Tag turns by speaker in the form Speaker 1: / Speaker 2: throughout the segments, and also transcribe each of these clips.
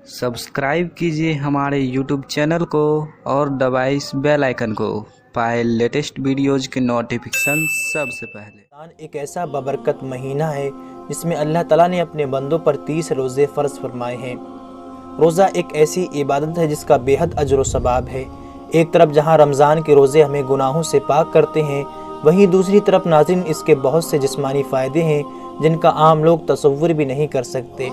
Speaker 1: Subscribe कीजिए हमारे YouTube channel को और दबाइए इस बेल आइकन को, पाए लेटेस्ट वीडियोज़ के नोटिफिकेशन सबसे पहले।
Speaker 2: रमज़ान एक ऐसा बबरकत महीना है जिसमें अल्लाह ताला ने अपने बंदों पर 30 रोज़े फ़र्ज़ फरमाए हैं। रोज़ा एक ऐसी इबादत है जिसका बेहद अजर व सवाब है। एक तरफ जहां रमज़ान के रोज़े हमें गुनाहों से पाक करते हैं, वहीं दूसरी तरफ नाज़रीन इसके बहुत से जिस्मानी फ़ायदे हैं जिनका आम लोग तसव्वुर भी नहीं कर सकते।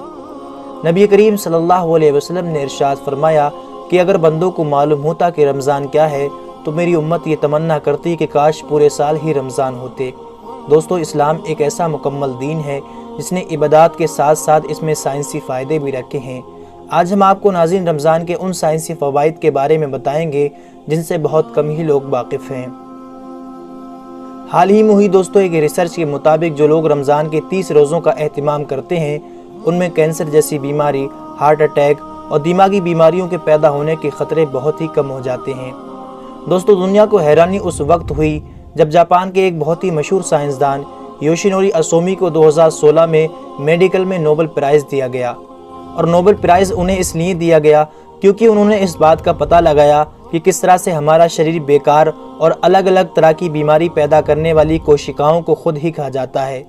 Speaker 2: नबी करीम सल्लल्लाहु अलैहि वसल्लम ने इरशाद फरमाया कि अगर बंदों को मालूम होता कि रमज़ान क्या है तो मेरी उम्मत ये तमन्ना करती कि काश पूरे साल ही रमज़ान होते। दोस्तों, इस्लाम एक ऐसा मुकम्मल दीन है जिसने इबादत के साथ साथ इसमें साइंसी फ़ायदे भी रखे हैं। आज हम आपको नाज़रीन रमज़ान के उन साइंसी फ़वाइद के बारे में बताएंगे जिनसे बहुत कम ही लोग वाकिफ़ हैं। हाल ही में हुई दोस्तों एक रिसर्च के मुताबिक जो लोग रमज़ान के 30 रोज़ों का एहतिमाम करते हैं उनमें कैंसर जैसी बीमारी, हार्ट अटैक और दिमागी बीमारियों के पैदा होने के ख़तरे बहुत ही कम हो जाते हैं। दोस्तों, दुनिया को हैरानी उस वक्त हुई जब जापान के एक बहुत ही मशहूर साइंसदान योशिनोरी असोमी को 2016 में मेडिकल में नोबेल प्राइज़ दिया गया। और नोबेल प्राइज़ उन्हें इसलिए दिया गया क्योंकि उन्होंने इस बात का पता लगाया कि किस तरह से हमारा शरीर बेकार और अलग अलग तरह की बीमारी पैदा करने वाली कोशिकाओं को खुद ही खा जाता है,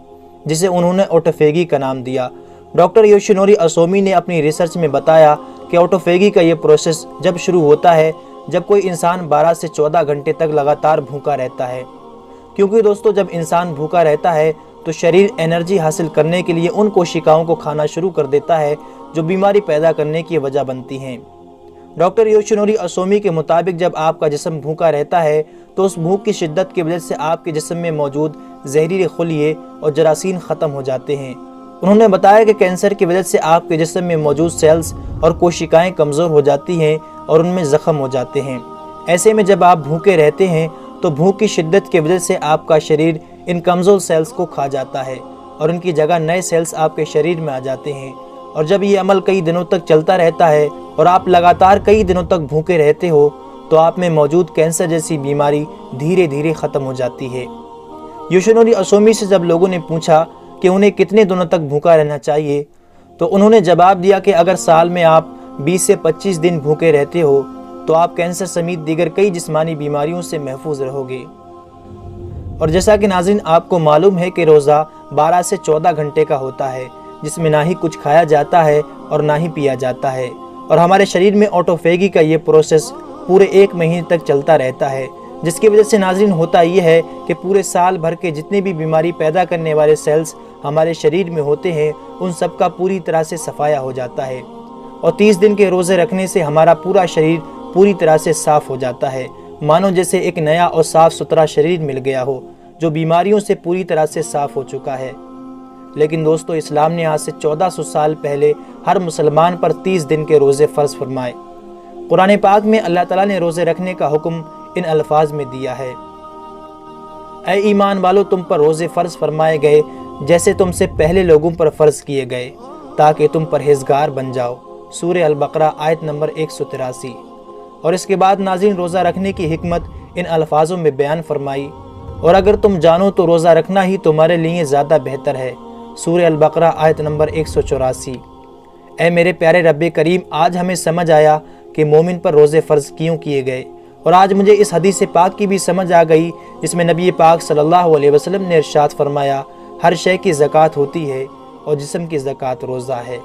Speaker 2: जिसे उन्होंने ऑटोफेगी का नाम दिया। डॉक्टर योशिनोरी असोमी ने अपनी रिसर्च में बताया कि ऑटोफेगी का ये प्रोसेस जब शुरू होता है जब कोई इंसान 12 से 14 घंटे तक लगातार भूखा रहता है। क्योंकि दोस्तों, जब इंसान भूखा रहता है तो शरीर एनर्जी हासिल करने के लिए उन कोशिकाओं को खाना शुरू कर देता है जो बीमारी पैदा करने की वजह बनती हैं। डॉक्टर योशिनोरी असोमी के मुताबिक जब आपका जिस्म भूखा रहता है तो उस भूख की शिद्दत की वजह से आपके जिस्म में मौजूद जहरीले खुलिये और जरासीम ख़त्म हो जाते हैं। उन्होंने बताया कि कैंसर की वजह से आपके जिस्म में मौजूद सेल्स और कोशिकाएं कमज़ोर हो जाती हैं और उनमें ज़ख्म हो जाते हैं। ऐसे में जब आप भूखे रहते हैं तो भूख की शिद्दत की वजह से आपका शरीर इन कमज़ोर सेल्स को खा जाता है और उनकी जगह नए सेल्स आपके शरीर में आ जाते हैं। और जब ये अमल कई दिनों तक चलता रहता है और आप लगातार कई दिनों तक भूखे रहते हो तो आप में मौजूद कैंसर जैसी बीमारी धीरे धीरे ख़त्म हो जाती है। योशिनोरी असोमी से जब लोगों ने पूछा कि उन्हें कितने दिनों तक भूखा रहना चाहिए तो उन्होंने जवाब दिया कि अगर साल में आप 20 से 25 दिन भूखे रहते हो तो आप कैंसर समेत दीगर कई जिस्मानी बीमारियों से महफूज रहोगे। और जैसा कि नाज़रीन आपको मालूम है कि रोज़ा 12 से 14 घंटे का होता है जिसमें ना ही कुछ खाया जाता है और ना ही पिया जाता है। और हमारे शरीर में ऑटोफेगी का ये प्रोसेस पूरे 1 महीने तक चलता रहता है, जिसकी वजह से नाज़रीन होता ये है कि पूरे साल भर के जितने भी बीमारी पैदा करने वाले सेल्स हमारे शरीर में होते हैं उन सब का पूरी तरह से सफाया हो जाता है। और 30 दिन के रोज़े रखने से हमारा पूरा शरीर पूरी तरह से साफ़ हो जाता है, मानो जैसे एक नया और साफ़ सुथरा शरीर मिल गया हो जो बीमारियों से पूरी तरह से साफ़ हो चुका है। लेकिन दोस्तों, इस्लाम ने आज से 1400 साल पहले हर मुसलमान पर 30 दिन के रोज़े फ़र्ज़ फरमाए। कुरान पाक में अल्लाह ताला ने रोज़े रखने का हुक्म इन अल्फाज में दिया है, ऐ ईमान वालों, तुम पर रोज़े फ़र्ज़ फरमाए गए जैसे तुमसे पहले लोगों पर फ़र्ज़ किए गए ताकि तुम परहेज़गार बन जाओ। सूरह अल-बक़रा आयत नंबर 183। और इसके बाद नाज़रीन रोज़ा रखने की हिकमत इन अल्फाजों में बयान फरमाई, और अगर तुम जानो तो रोज़ा रखना ही तुम्हारे लिए ज़्यादा बेहतर है। सूरह अल-बक़रा आयत नंबर 184। ऐ मेरे प्यारे रब्बे करीम, आज हमें समझ आया कि मोमिन पर रोज़े फ़र्ज़ क्यों किए गए, और आज मुझे इस हदीस पाक की भी समझ आ गई जिसमें नबी पाक सल्लल्लाहु अलैहि वसल्लम ने इरशाद फरमाया, हर शय की ज़कात होती है और जिस्म की ज़कात रोज़ा है।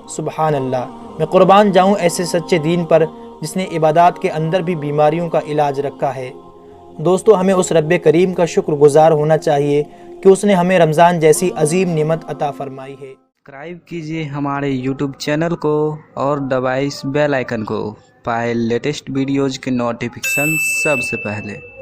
Speaker 2: सुबहान अल्लाह, मैं कुर्बान जाऊँ ऐसे सच्चे दीन पर जिसने इबादत के अंदर भी बीमारियों का इलाज रखा है। दोस्तों, हमें उस रब्बे करीम का शुक्रगुजार होना चाहिए कि उसने हमें रमज़ान जैसी अजीम नेमत अता फरमाई है।
Speaker 1: सब्सक्राइब कीजिए हमारे YouTube चैनल को और दबाइए इस बेल आइकन को, पाए लेटेस्ट वीडियोज़ के नोटिफिकेशन सबसे पहले।